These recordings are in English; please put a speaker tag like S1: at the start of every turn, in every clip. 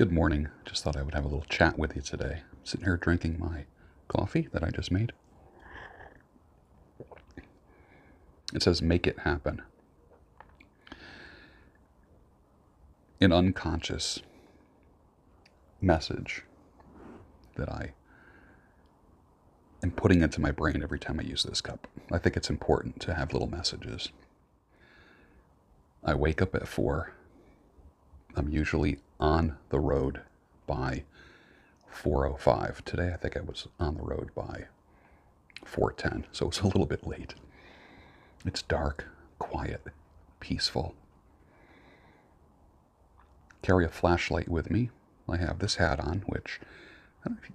S1: Good morning. Just thought I would have a little chat with you today. I'm sitting here drinking my coffee that I just made. It says, make it happen. An unconscious message that I am putting into my brain every time I use this cup. I think it's important to have little messages. I wake up at 4. I'm usually on the road by 4:05. Today I think I was on the road by 4:10, so it's a little bit late. It's dark, quiet, peaceful. Carry a flashlight with me. I have this hat on, which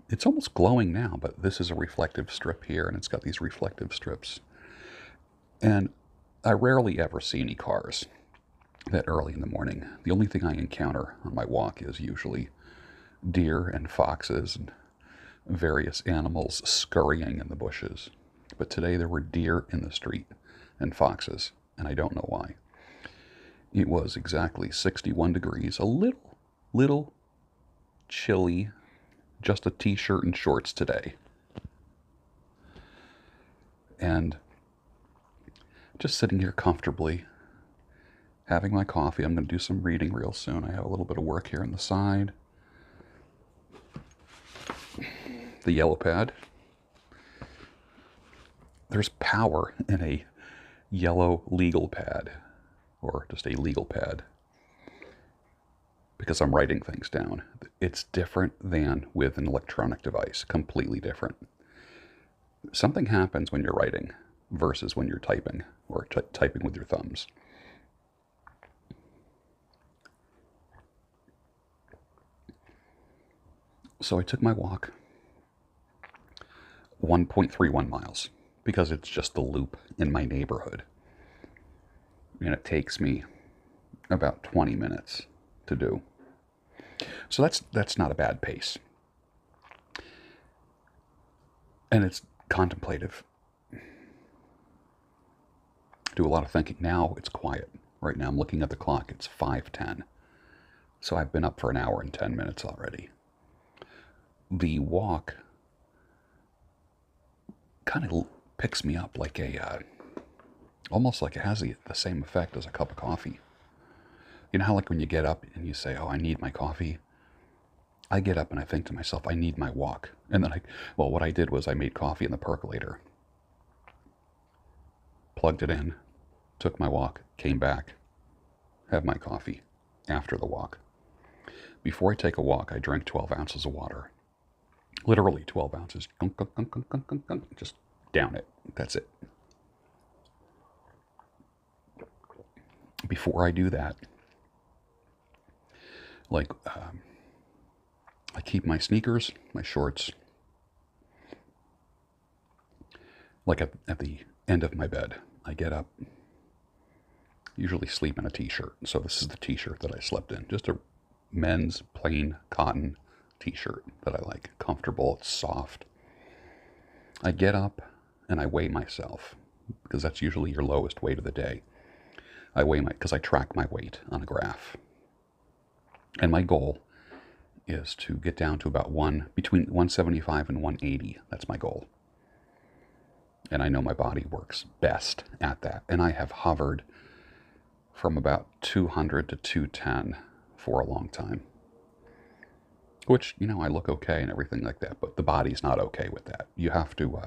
S1: it's almost glowing now, but this is a reflective strip here, and it's got these reflective strips. And I rarely ever see any cars that early in the morning. The only thing I encounter on my walk is usually deer and foxes and various animals scurrying in the bushes. But today there were deer in the street and foxes, and I don't know why. It was exactly 61 degrees, a little chilly, just a t-shirt and shorts today. And just sitting here comfortably, having my coffee. I'm going to do some reading real soon. I have a little bit of work here on the side. The yellow pad. There's power in a yellow legal pad, or just a legal pad, because I'm writing things down. It's different than with an electronic device, completely different. Something happens when you're writing versus when you're typing, or typing with your thumbs. So I took my walk, 1.31 miles, because it's just the loop in my neighborhood. And it takes me about 20 minutes to do. So that's not a bad pace. And it's contemplative. Do a lot of thinking. Now it's quiet. Right now I'm looking at the clock. It's 5:10. So I've been up for an hour and 10 minutes already. The walk kind of picks me up like almost like it has the same effect as a cup of coffee. You know how like when you get up and you say, oh, I need my coffee? I get up and I think to myself, I need my walk. And then what I did was I made coffee in the percolator, plugged it in, took my walk, came back, have my coffee after the walk. Before I take a walk, I drink 12 ounces of water. Literally 12 ounces. Just down it. That's it. Before I do that, I keep my sneakers, my shorts, like at the end of my bed. I get up, usually sleep in a t-shirt. So this is the t-shirt that I slept in. Just a men's plain cotton t-shirt that I like. Comfortable, it's soft. I get up and I weigh myself, because that's usually your lowest weight of the day. Because I track my weight on a graph. And my goal is to get down to about between 175 and 180. That's my goal. And I know my body works best at that. And I have hovered from about 200 to 210 for a long time. Which, I look okay and everything like that, but the body's not okay with that. You have to,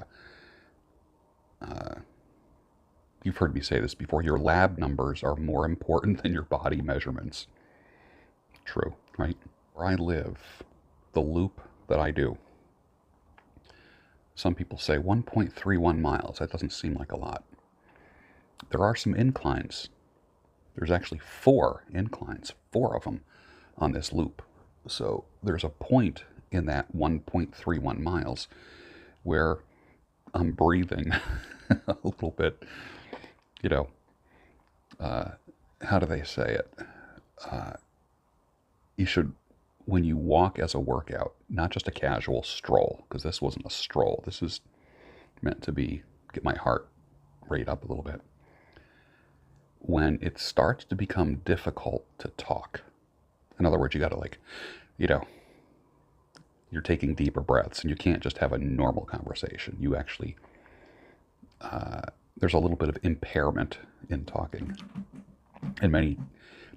S1: you've heard me say this before, your lab numbers are more important than your body measurements. True, right? Where I live, the loop that I do, some people say 1.31 miles. That doesn't seem like a lot. There are some inclines. There's actually 4 inclines, 4 of them on this loop. So there's a point in that 1.31 miles where I'm breathing a little bit, how do they say it? You should, when you walk as a workout, not just a casual stroll, because this wasn't a stroll. This is meant to get my heart rate up a little bit. When it starts to become difficult to talk, in other words, you got to you know, you're taking deeper breaths, and you can't just have a normal conversation. You actually, there's a little bit of impairment in talking. And many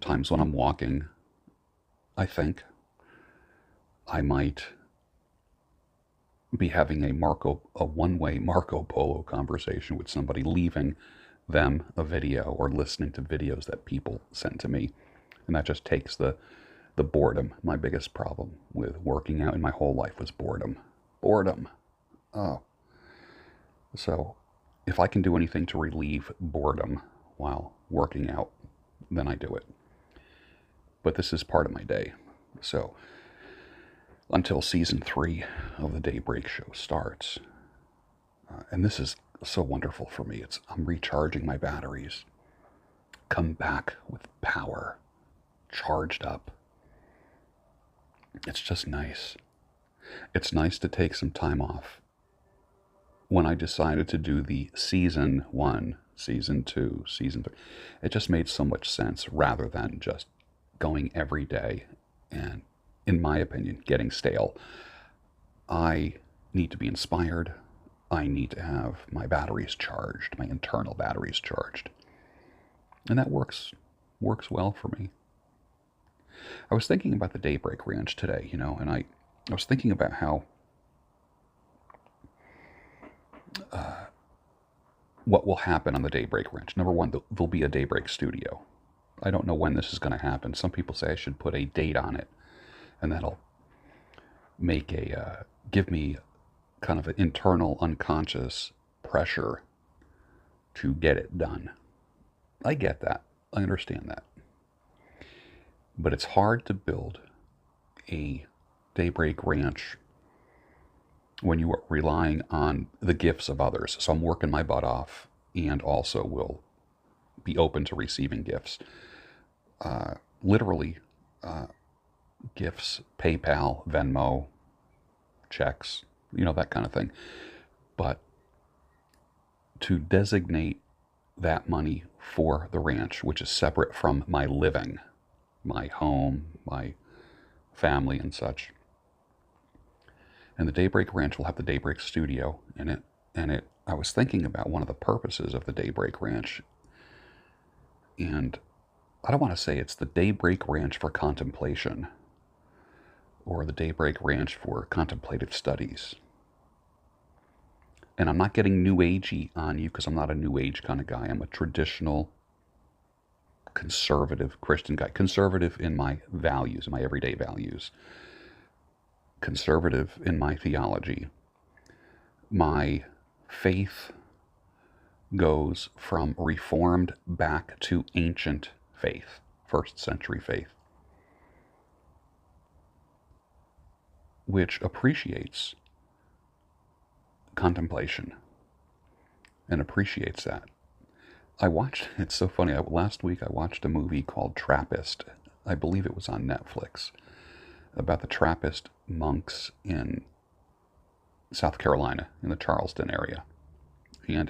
S1: times when I'm walking, I think I might be having a one-way Marco Polo conversation with somebody, leaving them a video or listening to videos that people send to me. And that just takes the boredom. My biggest problem with working out in my whole life was boredom. Boredom. Oh. So if I can do anything to relieve boredom while working out, then I do it. But this is part of my day. So until season 3 of the Daybreak Show starts, and this is so wonderful for me. I'm recharging my batteries. Come back with power, charged up. It's just nice. It's nice to take some time off. When I decided to do the season 1, season 2, season 3, it just made so much sense rather than just going every day and, in my opinion, getting stale. I need to be inspired. I need to have my batteries charged, my internal batteries charged. And that works well for me. I was thinking about the Daybreak Ranch today, and I was thinking about how what will happen on the Daybreak Ranch. Number one, there'll be a Daybreak studio. I don't know when this is going to happen. Some people say I should put a date on it, and that'll make give me kind of an internal unconscious pressure to get it done. I get that. I understand that. But it's hard to build a Daybreak Ranch when you are relying on the gifts of others. So I'm working my butt off, and also will be open to receiving gifts. Literally, gifts, PayPal, Venmo, checks, that kind of thing. But to designate that money for the ranch, which is separate from my living, my home, my family and such. And the Daybreak Ranch will have the Daybreak Studio in it. And I was thinking about one of the purposes of the Daybreak Ranch. And I don't want to say it's the Daybreak Ranch for contemplation or the Daybreak Ranch for contemplative studies. And I'm not getting new agey on you because I'm not a new age kind of guy. I'm a traditional, conservative Christian guy. Conservative in my values, my everyday values. Conservative in my theology. My faith goes from Reformed back to ancient faith, first century faith, which appreciates contemplation and appreciates that. It's so funny, last week I watched a movie called Trappist. I believe it was on Netflix, about the Trappist monks in South Carolina, in the Charleston area. And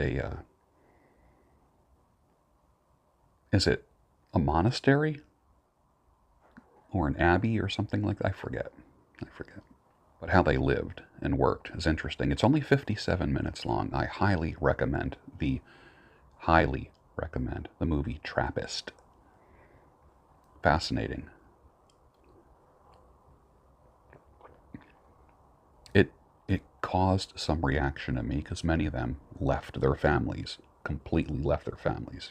S1: is it a monastery or an abbey or something like that? I forget. But how they lived and worked is interesting. It's only 57 minutes long. I highly recommend the movie Trappist. Fascinating. It caused some reaction in me because many of them left their families, completely left their families,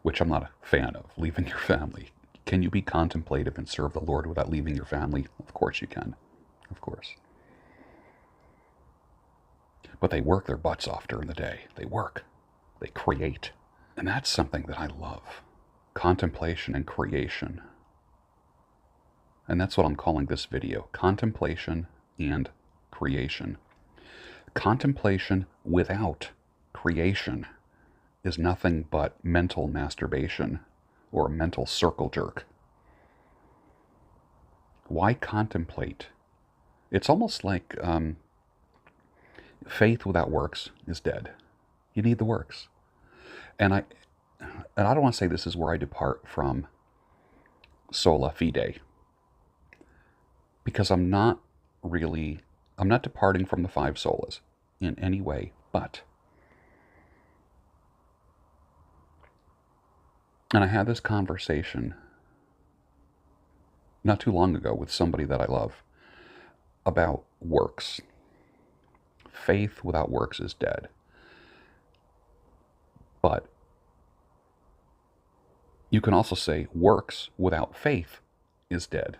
S1: which I'm not a fan of, leaving your family. Can you be contemplative and serve the Lord without leaving your family? Of course you can. Of course. But they work their butts off during the day. They work. They create. And that's something that I love. Contemplation and creation. And that's what I'm calling this video. Contemplation and creation. Contemplation without creation is nothing but mental masturbation or a mental circle jerk. Why contemplate? It's almost like faith without works is dead. You need the works. And I don't want to say this is where I depart from sola fide. because I'm not departing from the five solas in any way, but, and I had this conversation not too long ago with somebody that I love about works. Faith without works is dead. But you can also say works without faith is dead.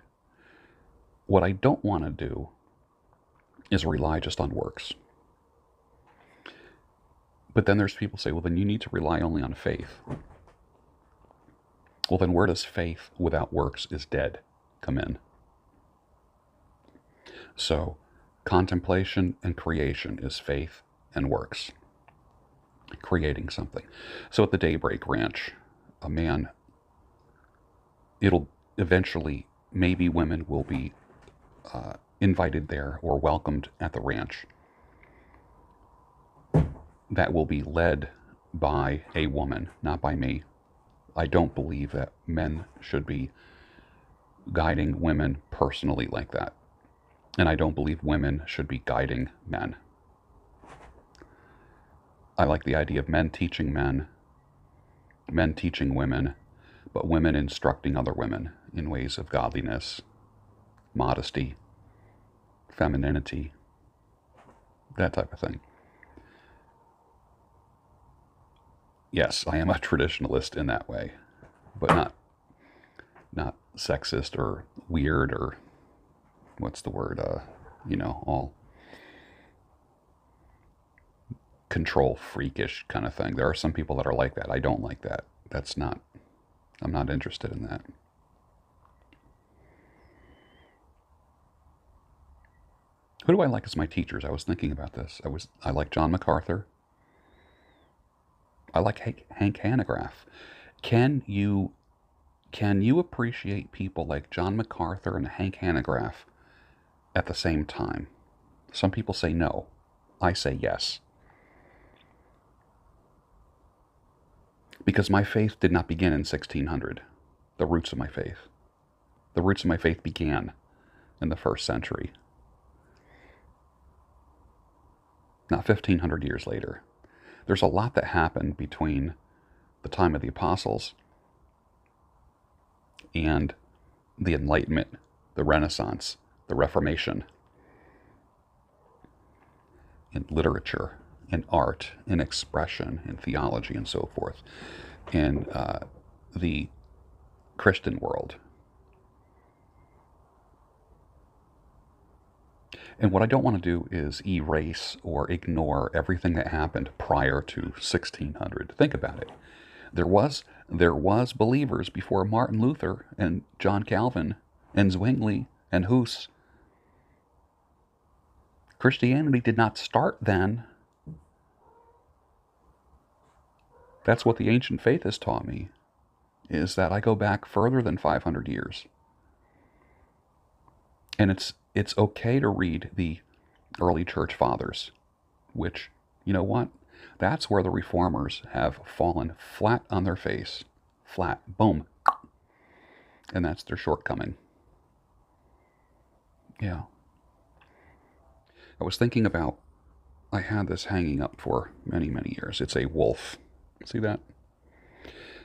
S1: What I don't want to do is rely just on works. But then there's people say, well, then you need to rely only on faith. Well, then where does faith without works is dead come in? So contemplation and creation is faith and works. Creating something. So at the Daybreak Ranch, a man, it'll eventually, maybe women will be invited there or welcomed at the ranch. That will be led by a woman, not by me. I don't believe that men should be guiding women personally like that. And I don't believe women should be guiding men. I like the idea of men teaching women, but women instructing other women in ways of godliness, modesty, femininity, that type of thing. Yes, I am a traditionalist in that way, but not sexist or weird or what's the word? All control freakish kind of thing. There are some people that are like that. I don't like that. I'm not interested in that. Who do I like as my teachers? I was thinking about this. I like John MacArthur. I like Hank Hanegraaff. Can you appreciate people like John MacArthur and Hank Hanegraaff at the same time? Some people say no. I say yes. Because my faith did not begin in 1600. The roots of my faith began in the first century. Not 1500 years later. There's a lot that happened between the time of the apostles and the Enlightenment, the Renaissance, the Reformation, in literature, in art, in expression, in theology, and so forth, in the Christian world. And what I don't want to do is erase or ignore everything that happened prior to 1600. Think about it. There was believers before Martin Luther and John Calvin and Zwingli and Hus. Christianity did not start then. That's what the ancient faith has taught me, is that I go back further than 500 years. And it's okay to read the early church fathers, which, you know what? That's where the reformers have fallen flat on their face. Flat. Boom. And that's their shortcoming. Yeah. I was thinking about, I had this hanging up for many, many years. It's a wolf. See that?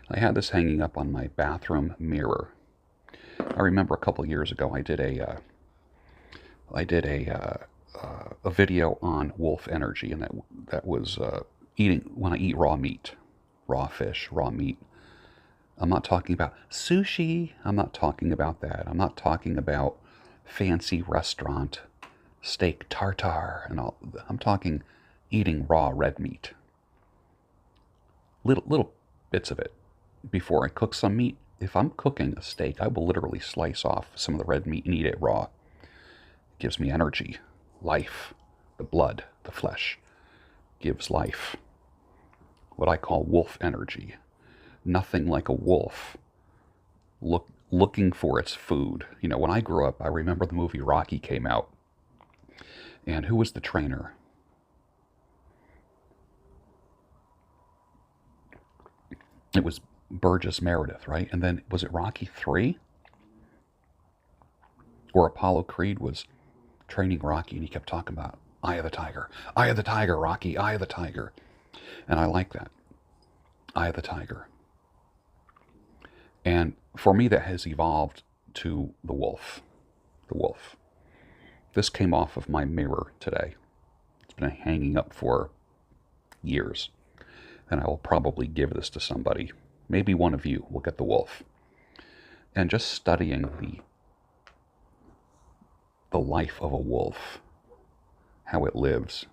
S1: I had this hanging up on my bathroom mirror. I remember a couple years ago I did a video on wolf energy, and that was eating when I eat raw meat, raw fish, raw meat. I'm not talking about sushi. I'm not talking about that. I'm not talking about fancy restaurant steak tartare and all. I'm talking eating raw red meat. Little bits of it before I cook some meat. If I'm cooking a steak, I will literally slice off some of the red meat and eat it raw. It gives me energy, life, the blood, the flesh gives life. What I call wolf energy. Nothing like a wolf looking for its food. You know, when I grew up, I remember the movie Rocky came out. And who was the trainer? It was Burgess Meredith, right? And then, was it Rocky 3? Or Apollo Creed was training Rocky and he kept talking about Eye of the Tiger, Eye of the Tiger, Rocky, Eye of the Tiger. And I like that. Eye of the Tiger. And for me, that has evolved to the wolf. The wolf. This came off of my mirror today. It's been hanging up for years. And I will probably give this to somebody. Maybe one of you will get the wolf. And just studying the life of a wolf, how it lives,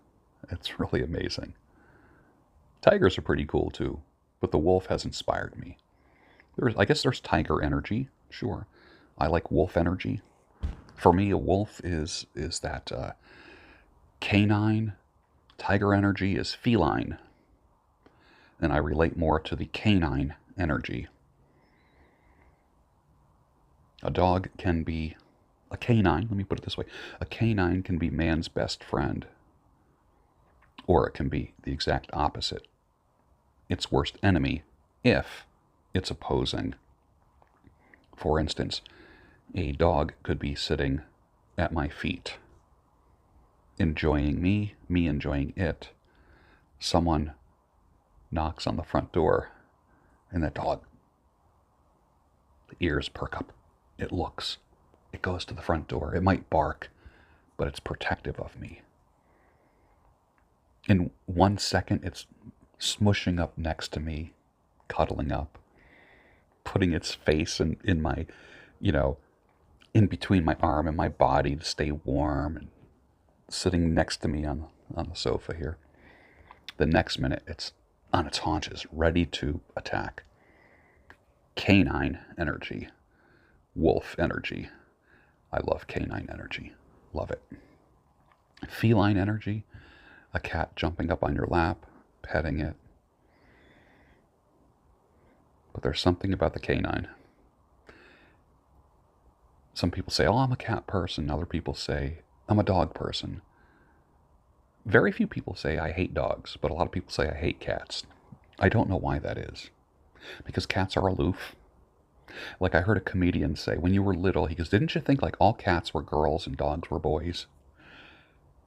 S1: it's really amazing. Tigers are pretty cool too, but the wolf has inspired me. I guess there's tiger energy, sure. I like wolf energy. For me, a wolf is that canine. Tiger energy is feline. And I relate more to the canine energy. A dog can be a canine, let me put it this way. A canine can be man's best friend. Or it can be the exact opposite. Its worst enemy if it's opposing. For instance, a dog could be sitting at my feet, enjoying me enjoying it. Someone knocks on the front door, and the dog, the ears perk up. It looks. It goes to the front door. It might bark, but it's protective of me. In 1 second, it's smushing up next to me, cuddling up, putting its face in my, in between my arm and my body to stay warm, and sitting next to me on the sofa here. The next minute, it's on its haunches, ready to attack. Canine energy. Wolf energy. I love canine energy. Love it. Feline energy. A cat jumping up on your lap, petting it. But there's something about the canine. Some people say, oh, I'm a cat person. Other people say, I'm a dog person. Very few people say I hate dogs, but a lot of people say I hate cats. I don't know why that is. Because cats are aloof. Like I heard a comedian say, when you were little, he goes, didn't you think like all cats were girls and dogs were boys?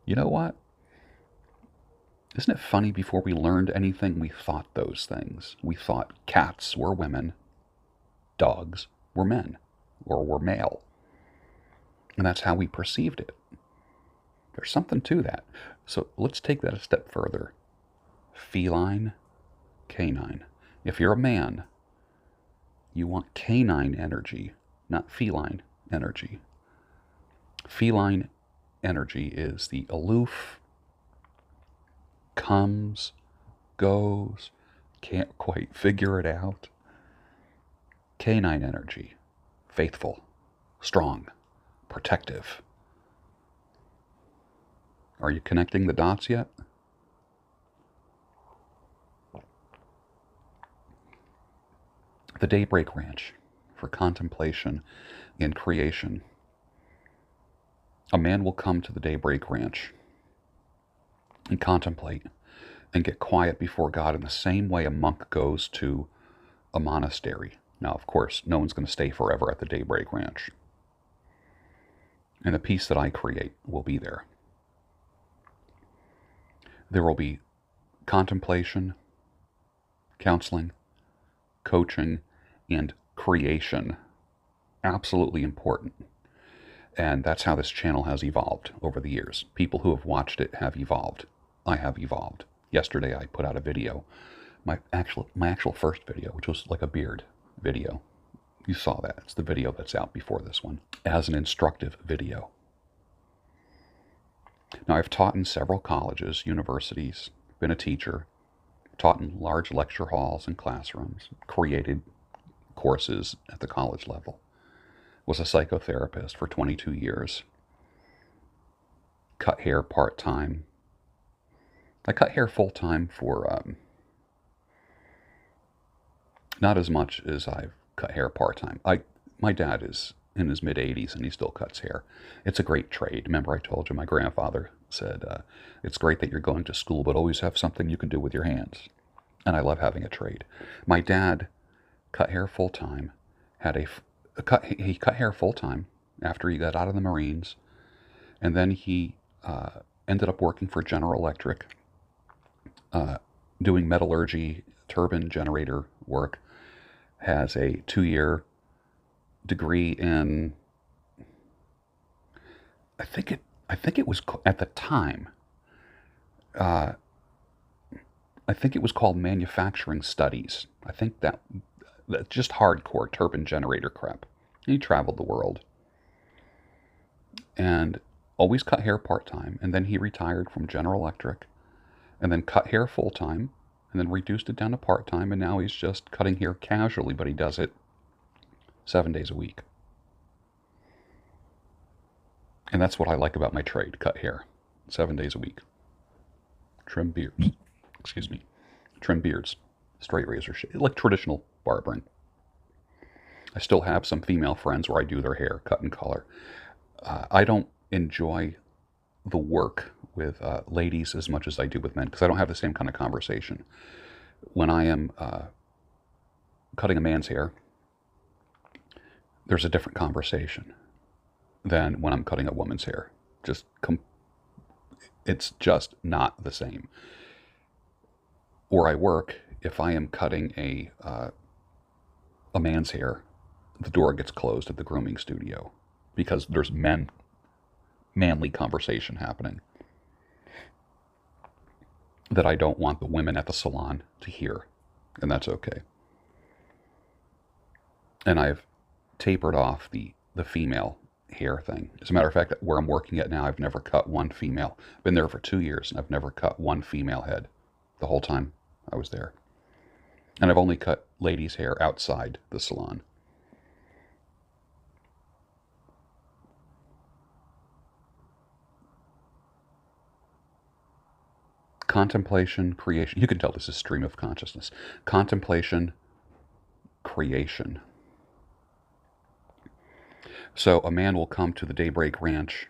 S1: You know what? Isn't it funny, before we learned anything, we thought those things. We thought cats were women, dogs were men, or were male. And that's how we perceived it. There's something to that. So let's take that a step further. Feline, canine. If you're a man, you want canine energy, not feline energy. Feline energy is the aloof, comes, goes, can't quite figure it out. Canine energy, faithful, strong, protective. Are you connecting the dots yet? The Daybreak Ranch for contemplation and creation. A man will come to the Daybreak Ranch and contemplate and get quiet before God in the same way a monk goes to a monastery. Now, of course, no one's going to stay forever at the Daybreak Ranch. And the peace that I create will be there. There will be contemplation, counseling, coaching, and creation. Absolutely important. And that's how this channel has evolved over the years. People who have watched it have evolved. I have evolved. Yesterday I put out a video, my actual first video, which was like a beard video. You saw that. It's the video that's out before this one, as an instructive video. Now, I've taught in several colleges, universities, been a teacher, taught in large lecture halls and classrooms, created courses at the college level, was a psychotherapist for 22 years, cut hair part-time. I cut hair full-time for not as much as I've cut hair part-time. My dad is in his mid-80s and he still cuts hair. It's a great trade. Remember I told you my grandfather said, it's great that you're going to school, but always have something you can do with your hands. And I love having a trade. My dad cut hair full-time, he cut hair full-time, after he got out of the Marines. And then he ended up working for General Electric, doing metallurgy, turbine generator work. Has a 2-year degree in, I think it was at the time, I think it was called manufacturing studies. I think that's just hardcore turbine generator crap. He traveled the world and always cut hair part-time. And then he retired from General Electric and then cut hair full-time and then reduced it down to part-time. And now he's just cutting hair casually, but he does it 7 days a week. And that's what I like about my trade, cut hair 7 days a week. Trim beards. Excuse me. Trim beards. Straight razor shave. Like traditional barbering. I still have some female friends where I do their hair, cut and color. I don't enjoy the work with ladies as much as I do with men because I don't have the same kind of conversation. When I am cutting a man's hair, there's a different conversation than when I'm cutting a woman's hair. It's just not the same. Where I work, if I am cutting a man's hair, the door gets closed at the grooming studio because there's manly conversation happening that I don't want the women at the salon to hear, and that's okay. And I've tapered off the female hair thing. As a matter of fact, where I'm working at now, I've never cut one female. I've been there for 2 years, and I've never cut one female head the whole time I was there. And I've only cut ladies' hair outside the salon. Contemplation Creation. You can tell this is stream of consciousness. Contemplation Creation. So a man will come to the Daybreak Ranch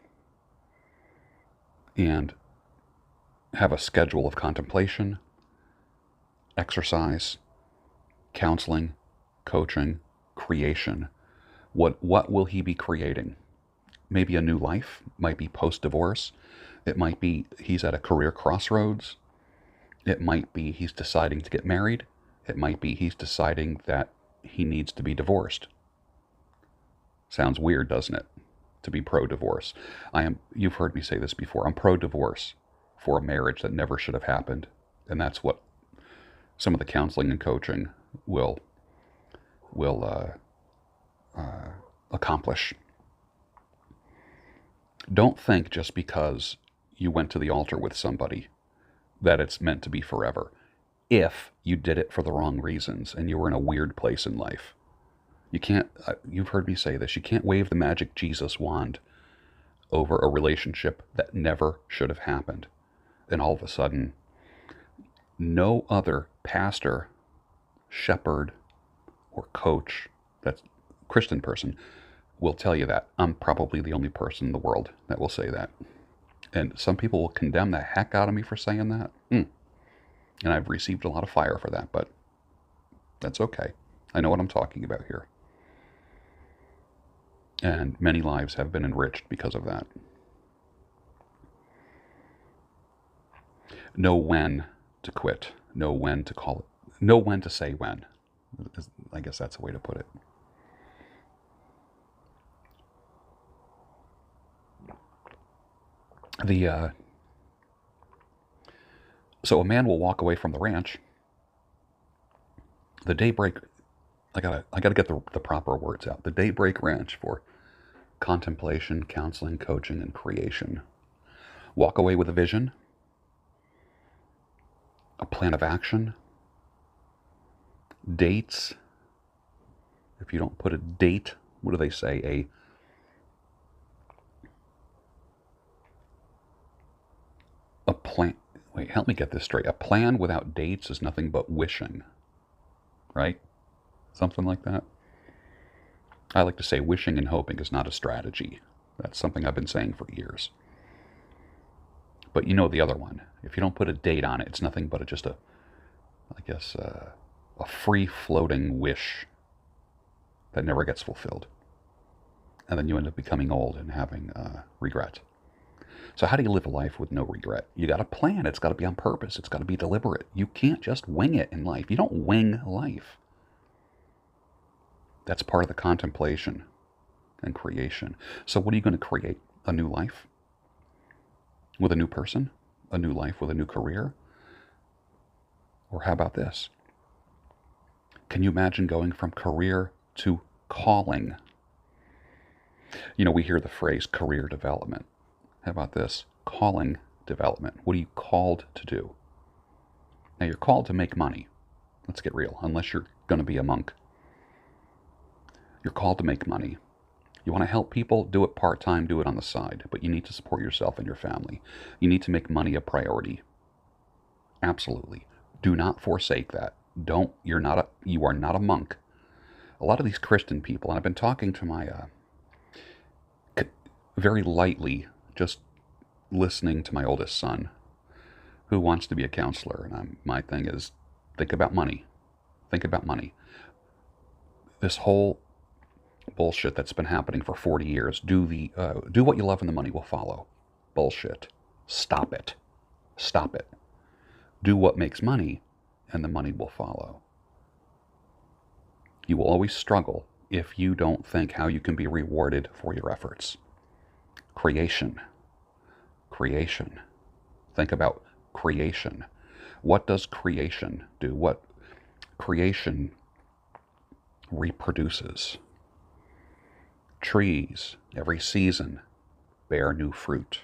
S1: and have a schedule of contemplation, exercise, counseling, coaching, creation. What will he be creating? Maybe a new life, might be post-divorce. It might be he's at a career crossroads. It might be he's deciding to get married. It might be he's deciding that he needs to be divorced. Sounds weird, doesn't it? To be pro-divorce. You've heard me say this before, I'm pro-divorce for a marriage that never should have happened. And that's what some of the counseling and coaching will accomplish. Don't think just because you went to the altar with somebody that it's meant to be forever. If you did it for the wrong reasons and you were in a weird place in life. You can't, you've heard me say this, you can't wave the magic Jesus wand over a relationship that never should have happened. And all of a sudden, no other pastor, shepherd, or coach, that's Christian person, will tell you that. I'm probably the only person in the world that will say that. And some people will condemn the heck out of me for saying that. And I've received a lot of fire for that, but that's okay. I know what I'm talking about here. And many lives have been enriched because of that. Know when to quit. Know when to call it. Know when to say when. I guess that's a way to put it. So a man will walk away from the ranch. The Daybreak, I gotta get the proper words out. The Daybreak Ranch for contemplation, counseling, coaching, and creation. Walk away with a vision, a plan of action, dates. If you don't put a date, what do they say? A plan. Wait, help me get this straight. A plan without dates is nothing but wishing, right? Something like that. I like to say wishing and hoping is not a strategy. That's something I've been saying for years. But you know the other one. If you don't put a date on it, it's nothing but just a free-floating wish that never gets fulfilled. and then you end up becoming old and having regret. So how do you live a life with no regret? You got to plan. It's got to be on purpose. It's got to be deliberate. You can't just wing it in life. You don't wing life. That's part of the contemplation and creation. So what are you going to create? A new life? With a new person? A new life with a new career? Or how about this? Can you imagine going from career to calling? You know, we hear the phrase career development. How about this? Calling development. What are you called to do? Now, you're called to make money. Let's get real, unless you're going to be a monk. You're called to make money. You want to help people? Do it part-time, do it on the side. But you need to support yourself and your family. You need to make money a priority. Absolutely. Do not forsake that. You are not a monk. A lot of these Christian people, and I've been talking to my, very lightly, just listening to my oldest son, who wants to be a counselor. And my thing is, think about money. Think about money. This whole bullshit that's been happening for 40 years, do what you love and the money will follow. Bullshit. Stop it. Stop it. Do what makes money and the money will follow. You will always struggle if you don't think how you can be rewarded for your efforts. Creation. Creation. Think about creation. What does creation do? What creation reproduces? Trees, every season, bear new fruit.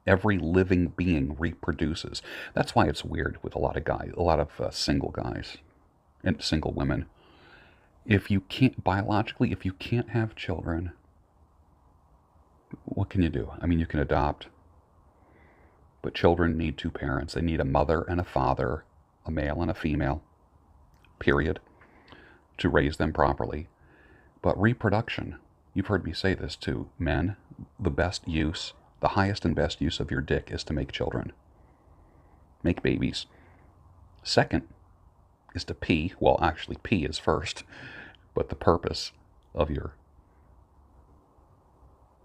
S1: Every living being reproduces. That's why it's weird with a lot of single guys and single women. If you can't, biologically, if you can't have children, what can you do? I mean, you can adopt, but children need two parents. They need a mother and a father, a male and a female, period, to raise them properly. But reproduction, you've heard me say this to men, the highest and best use of your dick is to make children. Make babies. Second is to pee. Well, actually, pee is first. But the purpose of your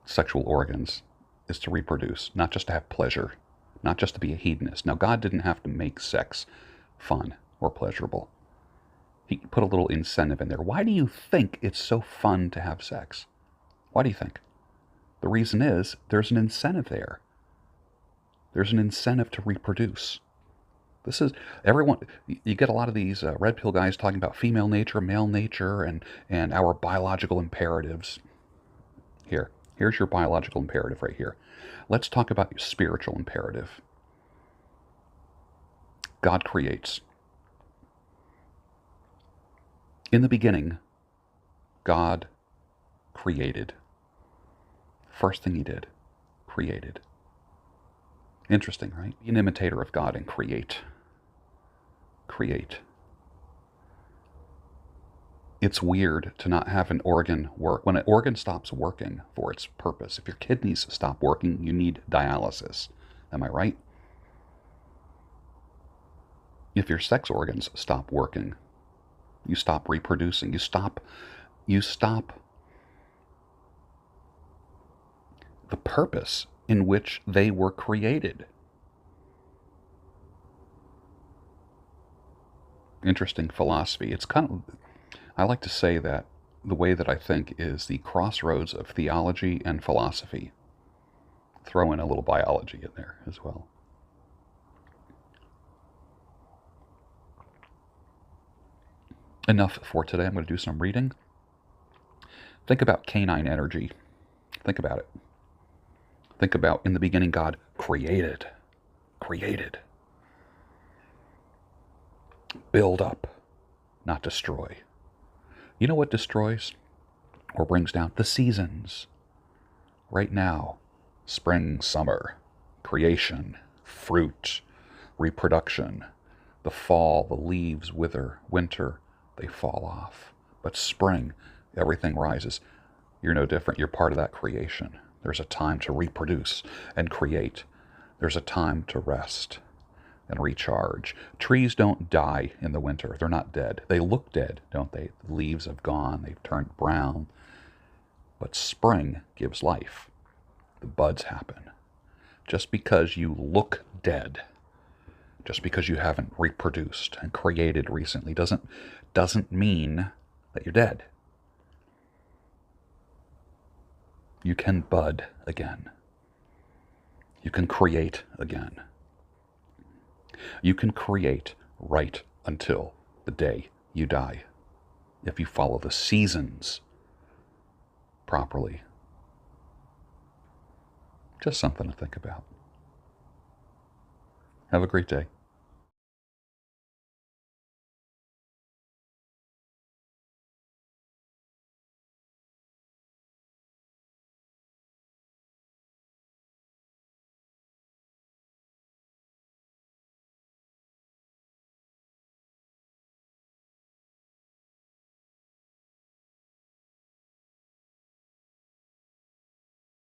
S1: sexual organs is to reproduce, not just to have pleasure, not just to be a hedonist. Now, God didn't have to make sex fun or pleasurable. He put a little incentive in there. Why do you think it's so fun to have sex? Why do you think? The reason is there's an incentive there. There's an incentive to reproduce. This is everyone. You get a lot of these red pill guys talking about female nature, male nature, and our biological imperatives. Here's your biological imperative right here. Let's talk about your spiritual imperative. God creates. In the beginning, God created. First thing he did, created. Interesting, right? Be an imitator of God and create. Create. It's weird to not have an organ work. When an organ stops working for its purpose, if your kidneys stop working, you need dialysis. Am I right? If your sex organs stop working, you stop reproducing. You stop the purpose in which they were created. Interesting philosophy. It's kind of, I like to say that the way that I think is the crossroads of theology and philosophy. Throw in a little biology in there as well. Enough for today. I'm going to do some reading. Think about canine energy. Think about it. Think about, in the beginning, God created. Build up, not destroy. You know what destroys or brings down? The seasons. Right now, spring, summer, creation, fruit, reproduction. The fall, the leaves wither. Winter, they fall off. But spring, everything rises. You're no different. You're part of that creation. There's a time to reproduce and create. There's a time to rest and recharge. Trees don't die in the winter. They're not dead. They look dead, don't they? The leaves have gone. They've turned brown. But spring gives life. The buds happen. Just because you look dead, just because you haven't reproduced and created recently, doesn't mean that you're dead. You can bud again. You can create again. You can create right until the day you die, if you follow the seasons properly. Just something to think about. Have a great day.